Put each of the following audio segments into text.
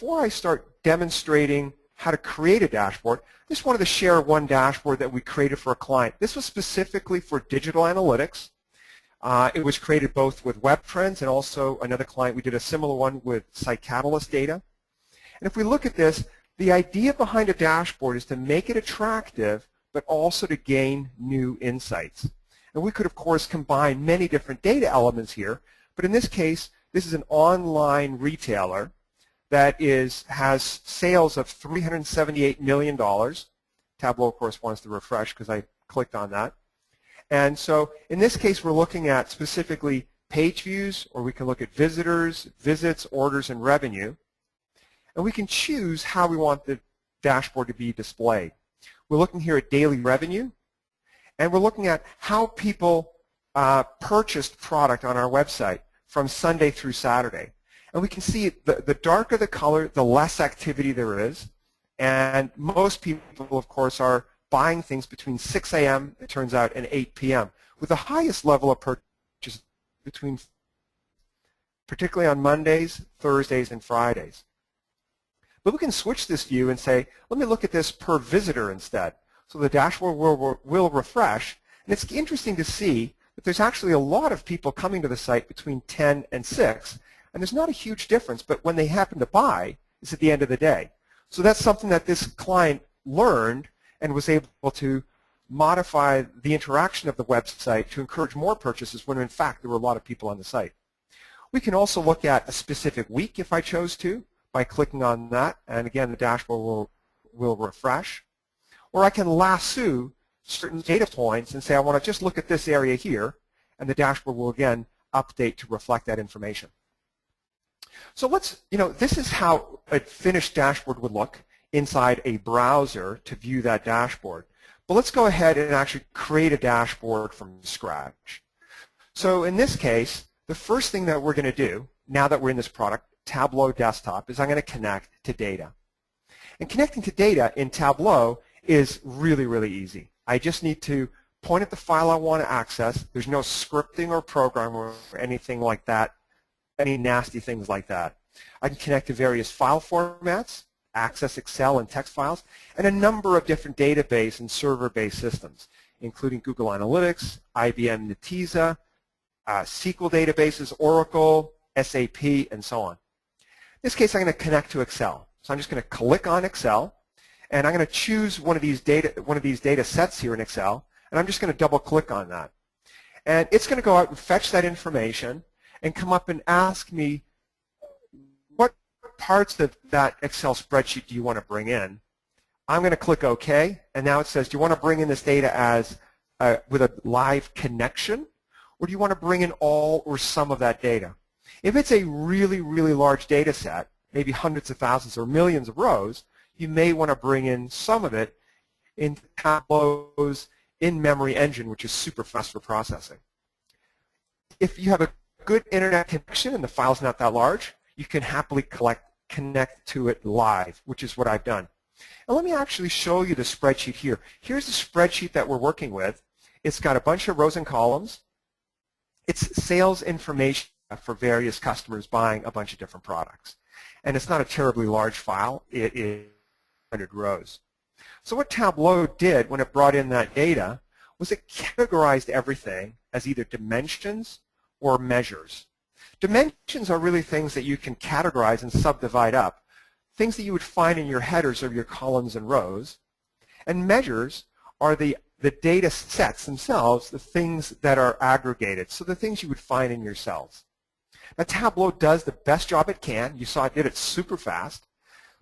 before I start demonstrating how to create a dashboard, I just wanted to share one dashboard that we created for a client. This was specifically for digital analytics. It was created both with web trends and also another client. We did a similar one with Site Catalyst data. And if we look at this, the idea behind a dashboard is to make it attractive, but also to gain new insights. And we could, of course, combine many different data elements here, but in this case, this is an online retailer that has sales of $378 million. Tableau, of course, wants to refresh because I clicked on that. And so in this case, we're looking at specifically page views, or we can look at visitors, visits, orders, and revenue. And we can choose how we want the dashboard to be displayed. We're looking here at daily revenue, and we're looking at how people purchased product on our website from Sunday through Saturday. And we can see the darker the color, the less activity there is. And most people, of course, are buying things between 6 a.m., it turns out, and 8 p.m., with the highest level of purchase particularly on Mondays, Thursdays, and Fridays. But we can switch this view and say, let me look at this per visitor instead. So the dashboard will refresh. And it's interesting to see that there's actually a lot of people coming to the site between 10 and 6. And there's not a huge difference, but when they happen to buy, it's at the end of the day. So that's something that this client learned and was able to modify the interaction of the website to encourage more purchases when, in fact, there were a lot of people on the site. We can also look at a specific week if I chose to by clicking on that. And again, the dashboard will refresh. Or I can lasso certain data points and say, I want to just look at this area here. And the dashboard will, again, update to reflect that information. So this is how a finished dashboard would look inside a browser to view that dashboard. But let's go ahead and actually create a dashboard from scratch. So in this case, the first thing that we're going to do, now that we're in this product, Tableau desktop, is I'm going to connect to data. And connecting to data in Tableau is really, really easy. I just need to point at the file I want to access. There's no scripting or programming or anything like that, any nasty things like that. I can connect to various file formats, access Excel and text files, and a number of different database and server-based systems, including Google Analytics, IBM Netezza, SQL databases, Oracle, SAP, and so on. In this case, I'm going to connect to Excel. So I'm just going to click on Excel, and I'm going to choose one of these data sets here in Excel, and I'm just going to double-click on that. And it's going to go out and fetch that information and come up and ask me, what parts of that Excel spreadsheet do you want to bring in? I'm going to click OK, and now it says, do you want to bring in this data as with a live connection, or do you want to bring in all or some of that data? If it's a really, really large data set, maybe hundreds of thousands or millions of rows, you may want to bring in some of it in Tableau's in-memory engine, which is super fast for processing. If you have a good internet connection and the file's not that large, you can happily connect to it live, which is what I've done. And let me actually show you the spreadsheet here. Here's the spreadsheet that we're working with. It's got a bunch of rows and columns. It's sales information for various customers buying a bunch of different products. And it's not a terribly large file. It is 100 rows. So what Tableau did when it brought in that data was it categorized everything as either dimensions or measures. Dimensions are really things that you can categorize and subdivide up, things that you would find in your headers of your columns and rows. And measures are the data sets themselves, the things that are aggregated, so the things you would find in your cells. Now, Tableau does the best job it can. You saw it did it super fast,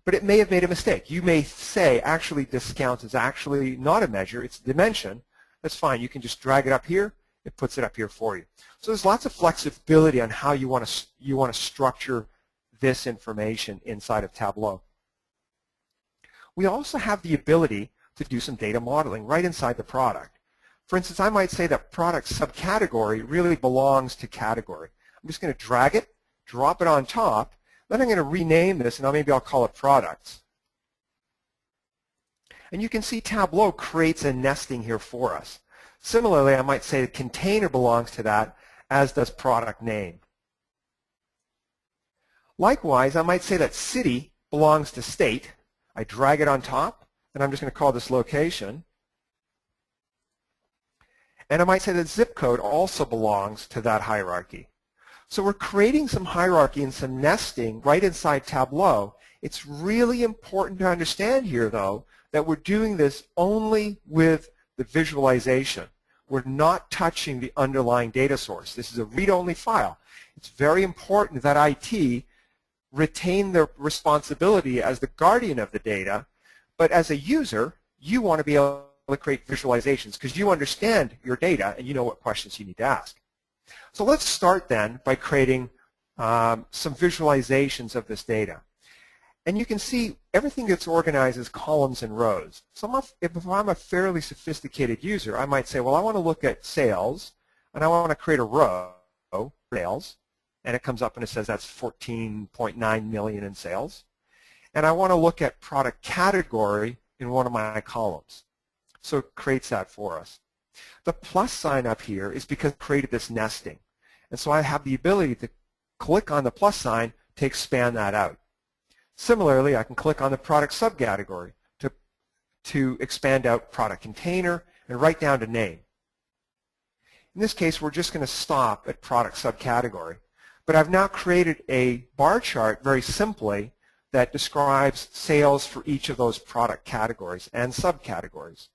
but it may have made a mistake. You may say, actually, this count is actually not a measure, it's a dimension. That's fine. You can just drag it up here. It puts it up here for you. So there's lots of flexibility on how you want to structure this information inside of Tableau. We also have the ability to do some data modeling right inside the product. For instance, I might say that product subcategory really belongs to category. I'm just going to drag it, drop it on top, then I'm going to rename this, and maybe I'll call it products. And you can see Tableau creates a nesting here for us. Similarly, I might say the container belongs to that, as does product name. Likewise, I might say that city belongs to state. I drag it on top, and I'm just going to call this location. And I might say that zip code also belongs to that hierarchy. So we're creating some hierarchy and some nesting right inside Tableau. It's really important to understand here, though, that we're doing this only with the visualization. We're not touching the underlying data source. This is a read-only file. It's very important that IT retain their responsibility as the guardian of the data, but as a user, you want to be able to create visualizations because you understand your data and you know what questions you need to ask. So let's start then by creating some visualizations of this data. And you can see everything gets organized as columns and rows. So if I'm a fairly sophisticated user, I might say, well, I want to look at sales, and I want to create a row, sales, and it comes up and it says that's 14.9 million in sales. And I want to look at product category in one of my columns. So it creates that for us. The plus sign up here is because it created this nesting. And so I have the ability to click on the plus sign to expand that out. Similarly, I can click on the product subcategory to expand out product container and right down to name. In this case, we're just going to stop at product subcategory. But I've now created a bar chart very simply that describes sales for each of those product categories and subcategories.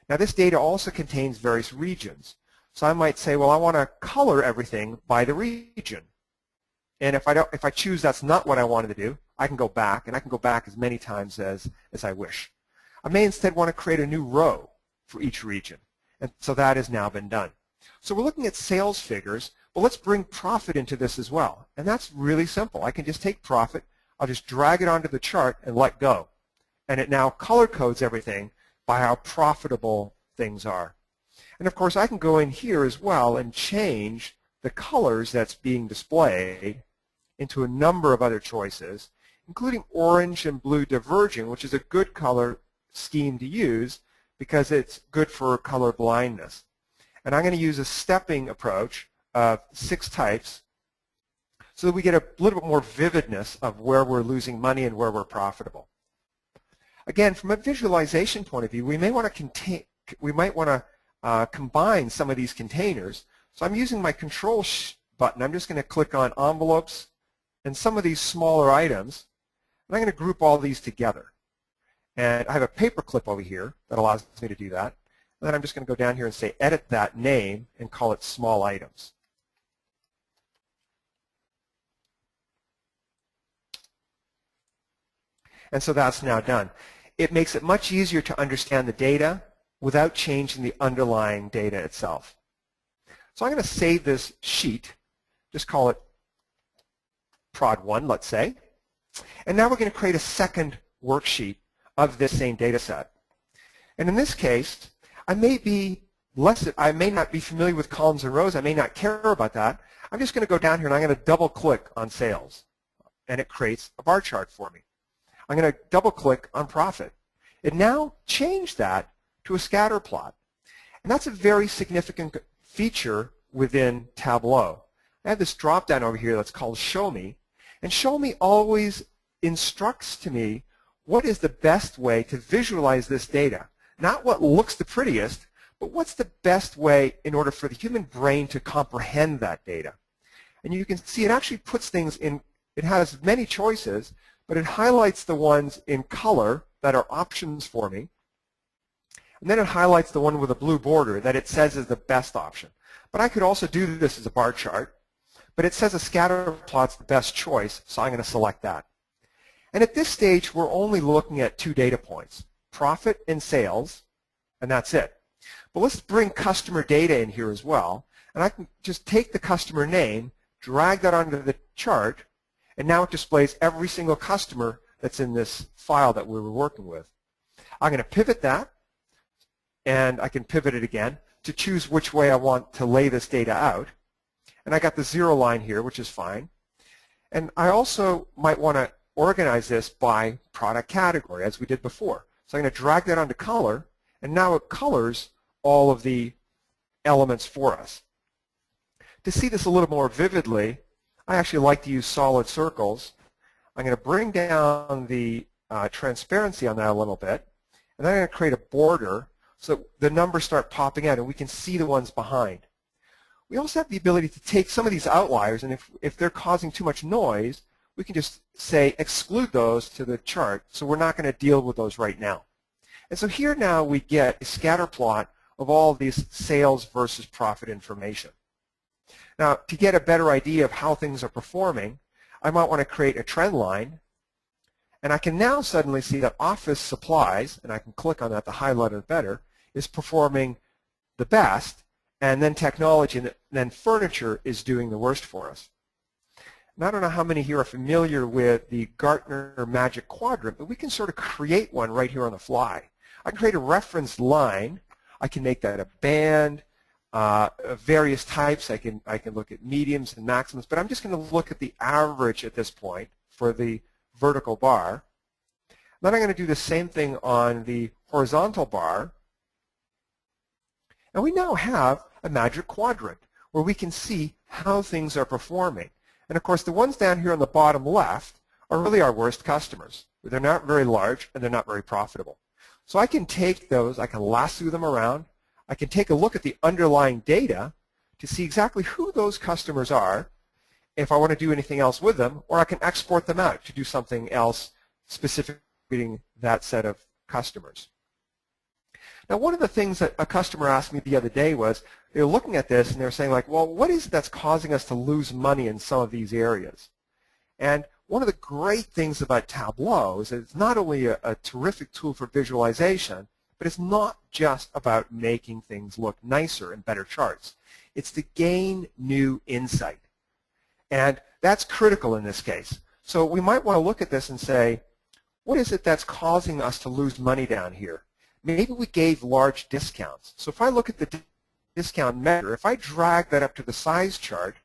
Now this data also contains various regions. So I might say, well, I want to color everything by the region. And if I choose that's not what I wanted to do, I can go back, and I can go back as many times as I wish. I may instead want to create a new row for each region. And so that has now been done. So we're looking at sales figures. Well, let's bring profit into this as well. And that's really simple. I can just take profit, I'll just drag it onto the chart and let go. And it now color codes everything by how profitable things are. And of course, I can go in here as well and change the colors that's being displayed into a number of other choices, including orange and blue diverging, which is a good color scheme to use because it's good for color blindness. And I'm going to use a stepping approach of 6 types so that we get a little bit more vividness of where we're losing money and where we're profitable. Again, from a visualization point of view, we might want to combine some of these containers. So I'm using my control button. I'm just going to click on envelopes and some of these smaller items, and I'm going to group all these together. And I have a paper clip over here that allows me to do that. And then I'm just going to go down here and say edit that name and call it small items. And so that's now done. It makes it much easier to understand the data without changing the underlying data itself. So I'm going to save this sheet, just call it prod 1, let's say. And now we're going to create a second worksheet of this same data set. And in this case, I may not be familiar with columns and rows. I may not care about that. I'm just going to go down here and I'm going to double click on sales. And it creates a bar chart for me. I'm going to double click on profit. It now changed that to a scatter plot. And that's a very significant feature within Tableau. I have this drop down over here that's called Show Me. And Show Me always instructs to me what is the best way to visualize this data. Not what looks the prettiest, but what's the best way in order for the human brain to comprehend that data. And you can see it actually puts things in, it has many choices, but it highlights the ones in color that are options for me. And then it highlights the one with a blue border that it says is the best option. But I could also do this as a bar chart. But it says a scatter plot's the best choice, so I'm going to select that. And at this stage, we're only looking at 2 data points, profit and sales, and that's it. But let's bring customer data in here as well. And I can just take the customer name, drag that onto the chart, and now it displays every single customer that's in this file that we were working with. I'm going to pivot that, and I can pivot it again to choose which way I want to lay this data out. And I got the 0 line here, which is fine. And I also might want to organize this by product category, as we did before. So I'm going to drag that onto color, and now it colors all of the elements for us. To see this a little more vividly, I actually like to use solid circles. I'm going to bring down the transparency on that a little bit, and then I'm going to create a border so the numbers start popping out and we can see the ones behind. We also have the ability to take some of these outliers, and if they're causing too much noise, we can just say exclude those to the chart, so we're not going to deal with those right now. And so here now we get a scatter plot of all these sales versus profit information. Now, to get a better idea of how things are performing, I might want to create a trend line, and I can now suddenly see that office supplies, and I can click on that to highlight it better, is performing the best, and then technology and then furniture is doing the worst for us. And I don't know how many here are familiar with the Gartner Magic Quadrant, but we can sort of create one right here on the fly. I can create a reference line. I can make that a band of various types. I can look at mediums and maximums, but I'm just going to look at the average at this point for the vertical bar. Then I'm going to do the same thing on the horizontal bar. And we now have a magic quadrant where we can see how things are performing. And of course, the ones down here on the bottom left are really our worst customers. They're not very large and they're not very profitable. So I can take those, I can lasso them around, I can take a look at the underlying data to see exactly who those customers are if I want to do anything else with them, or I can export them out to do something else specific to that set of customers. Now, one of the things that a customer asked me the other day was, they were looking at this and they were saying, like, well, what is it that's causing us to lose money in some of these areas? And one of the great things about Tableau is that it's not only a terrific tool for visualization, but it's not just about making things look nicer and better charts. It's to gain new insight. And that's critical in this case. So we might want to look at this and say, what is it that's causing us to lose money down here? Maybe we gave large discounts. So if I look at the discount measure, if I drag that up to the size chart,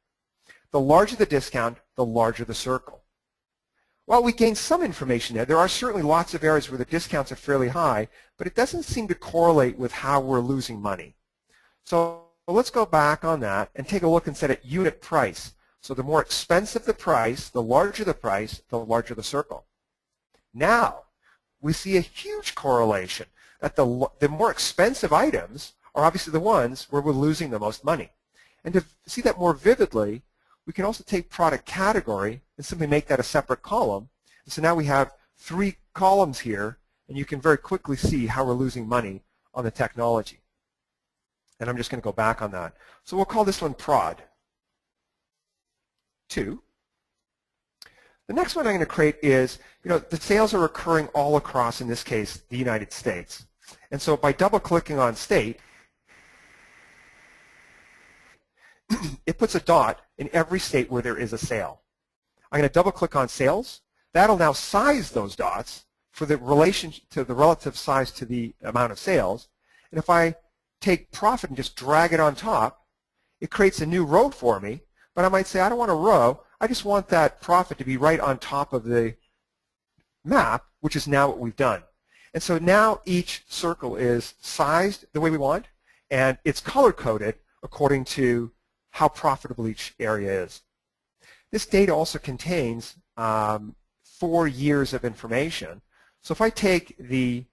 the larger the discount, the larger the circle. Well, we gained some information there. There are certainly lots of areas where the discounts are fairly high, but it doesn't seem to correlate with how we're losing money. So let's go back on that and take a look instead at unit price. So the more expensive the price, the larger the circle. Now, we see a huge correlation that the more expensive items are obviously the ones where we're losing the most money. And to see that more vividly, we can also take product category and simply make that a separate column. And so now we have 3 columns here, and you can very quickly see how we're losing money on the technology. And I'm just going to go back on that. So we'll call this one prod 2. The next one I'm going to create is, the sales are occurring all across, in this case, the United States. And so by double-clicking on state, it puts a dot in every state where there is a sale. I'm going to double-click on sales. That'll now size those dots for the relation to the relative size to the amount of sales. And if I take profit and just drag it on top, it creates a new row for me. But I might say, I don't want a row. I just want that profit to be right on top of the map, which is now what we've done. And so now each circle is sized the way we want, and it's color-coded according to how profitable each area is. This data also contains 4 years of information. So if I take the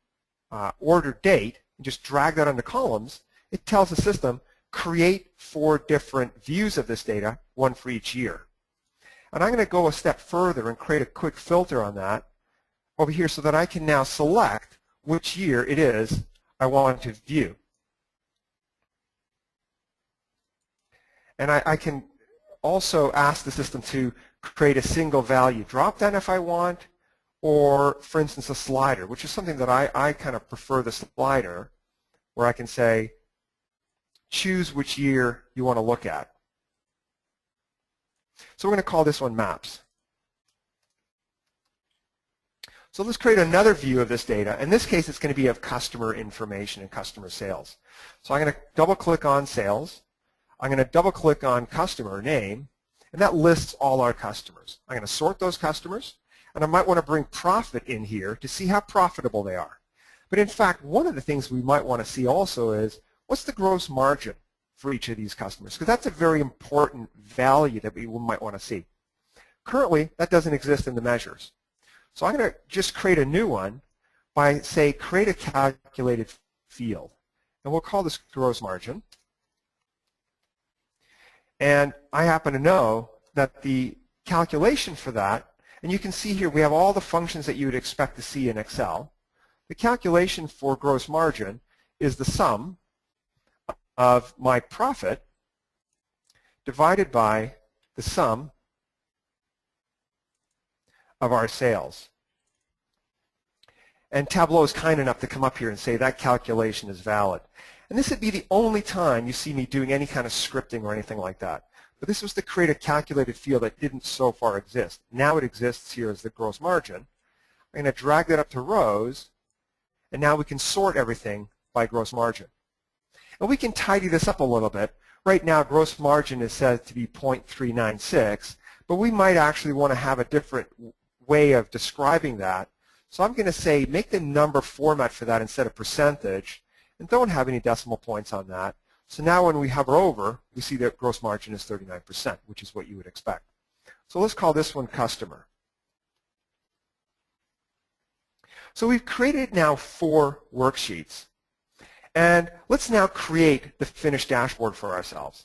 order date and just drag that onto columns, it tells the system, create 4 different views of this data, 1 for each year. And I'm going to go a step further and create a quick filter on that over here so that I can now select which year it is I want to view. And I can also ask the system to create a single value drop-down if I want, or, for instance, a slider, which is something that I kind of prefer the slider, where I can say, choose which year you want to look at. So we're going to call this one maps. So let's create another view of this data. In this case, it's going to be of customer information and customer sales. So I'm going to double-click on sales. I'm going to double-click on customer name, and that lists all our customers. I'm going to sort those customers, and I might want to bring profit in here to see how profitable they are. But in fact, one of the things we might want to see also is, what's the gross margin for each of these customers? Because that's a very important value that we might want to see. Currently, that doesn't exist in the measures. So I'm going to just create a new one by, say, create a calculated field. And we'll call this gross margin. And I happen to know that the calculation for that, and you can see here we have all the functions that you would expect to see in Excel. The calculation for gross margin is the sum of my profit divided by the sum of our sales. And Tableau is kind enough to come up here and say that calculation is valid. And this would be the only time you see me doing any kind of scripting or anything like that. But this was to create a calculated field that didn't so far exist. Now it exists here as the gross margin. I'm going to drag that up to rows, and now we can sort everything by gross margin. And we can tidy this up a little bit. Right now, gross margin is said to be 0.396, but we might actually want to have a different way of describing that. So I'm going to say make the number format for that instead of percentage, and don't have any decimal points on that. So now when we hover over, we see that gross margin is 39%, which is what you would expect. So let's call this one customer. So we've created now 4 worksheets. And let's now create the finished dashboard for ourselves.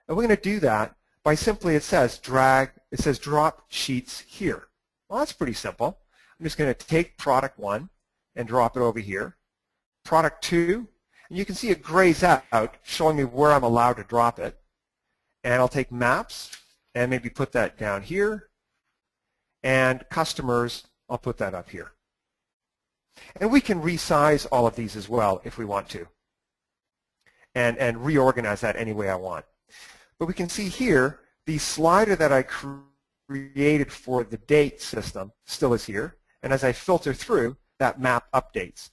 And we're going to do that by simply, it says drop sheets here. Well, that's pretty simple. I'm just going to take product 1 and drop it over here. Product 2, and you can see it grays out, showing me where I'm allowed to drop it. And I'll take maps and maybe put that down here. And customers, I'll put that up here. And we can resize all of these as well if we want to, and reorganize that any way I want. But we can see here the slider that I created for the date system still is here. And as I filter through, that map updates.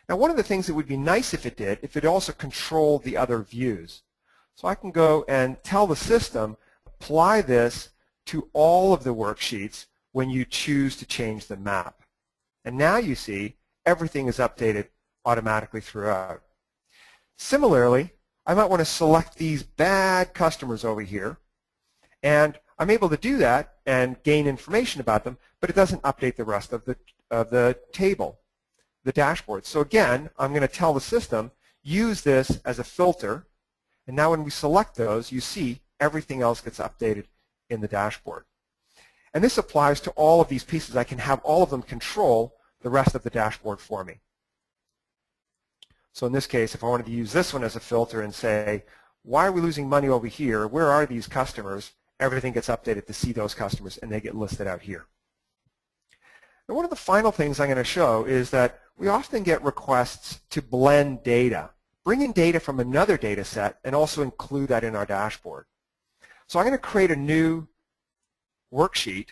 Now, one of the things that would be nice if it did, if it also controlled the other views. So I can go and tell the system, apply this to all of the worksheets when you choose to change the map. And now you see everything is updated automatically throughout. Similarly, I might want to select these bad customers over here, and I'm able to do that and gain information about them, but it doesn't update the rest of the table, the dashboard. So again, I'm going to tell the system, use this as a filter, and now when we select those, you see everything else gets updated in the dashboard. And this applies to all of these pieces. I can have all of them control the rest of the dashboard for me. So in this case, if I wanted to use this one as a filter and say, why are we losing money over here? Where are these customers? Everything gets updated to see those customers, and they get listed out here. And one of the final things I'm going to show is that we often get requests to blend data, bring in data from another data set, and also include that in our dashboard. So I'm going to create a new worksheet,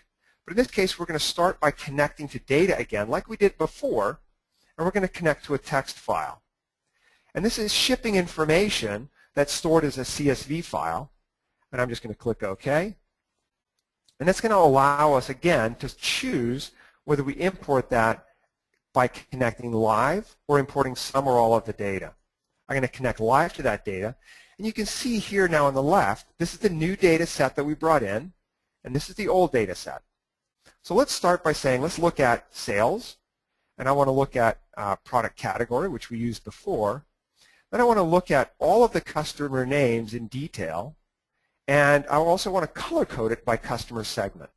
but in this case we're going to start by connecting to data again like we did before, and we're going to connect to a text file. And this is shipping information that's stored as a CSV file, and I'm just going to click OK. And that's going to allow us again to choose whether we import that by connecting live or importing some or all of the data. I'm going to connect live to that data, and you can see here now on the left, this is the new data set that we brought in, and this is the old data set. So let's start by saying, let's look at sales, and I want to look at product category, which we used before. Then I want to look at all of the customer names in detail, and I also want to color code it by customer segment.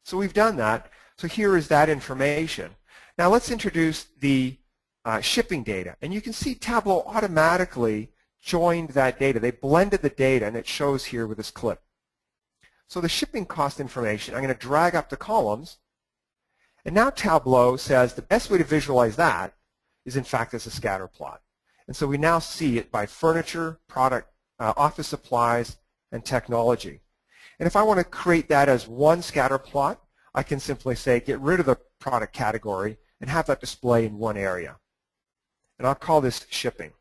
So we've done that. So here is that information. Now let's introduce the shipping data, and you can see Tableau automatically joined that data. They blended the data, and it shows here with this clip. So the shipping cost information, I'm going to drag up the columns, and now Tableau says the best way to visualize that is in fact as a scatter plot. And so we now see it by furniture, product, office supplies, and technology. And if I want to create that as one scatter plot, I can simply say get rid of the product category and have that display in one area. And I'll call this shipping.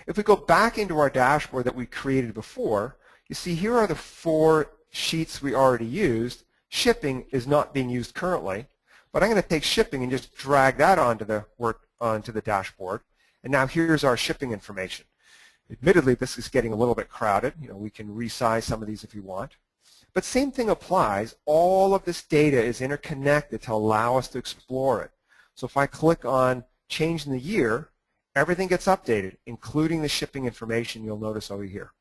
If we go back into our dashboard that we created before, you see here are the 4 sheets we already used. Shipping is not being used currently, but I'm going to take shipping and just drag that onto the dashboard. And now here's our shipping information. Admittedly, this is getting a little bit crowded. We can resize some of these if you want. But same thing applies. All of this data is interconnected to allow us to explore it. So if I click on change in the year, everything gets updated, including the shipping information you'll notice over here.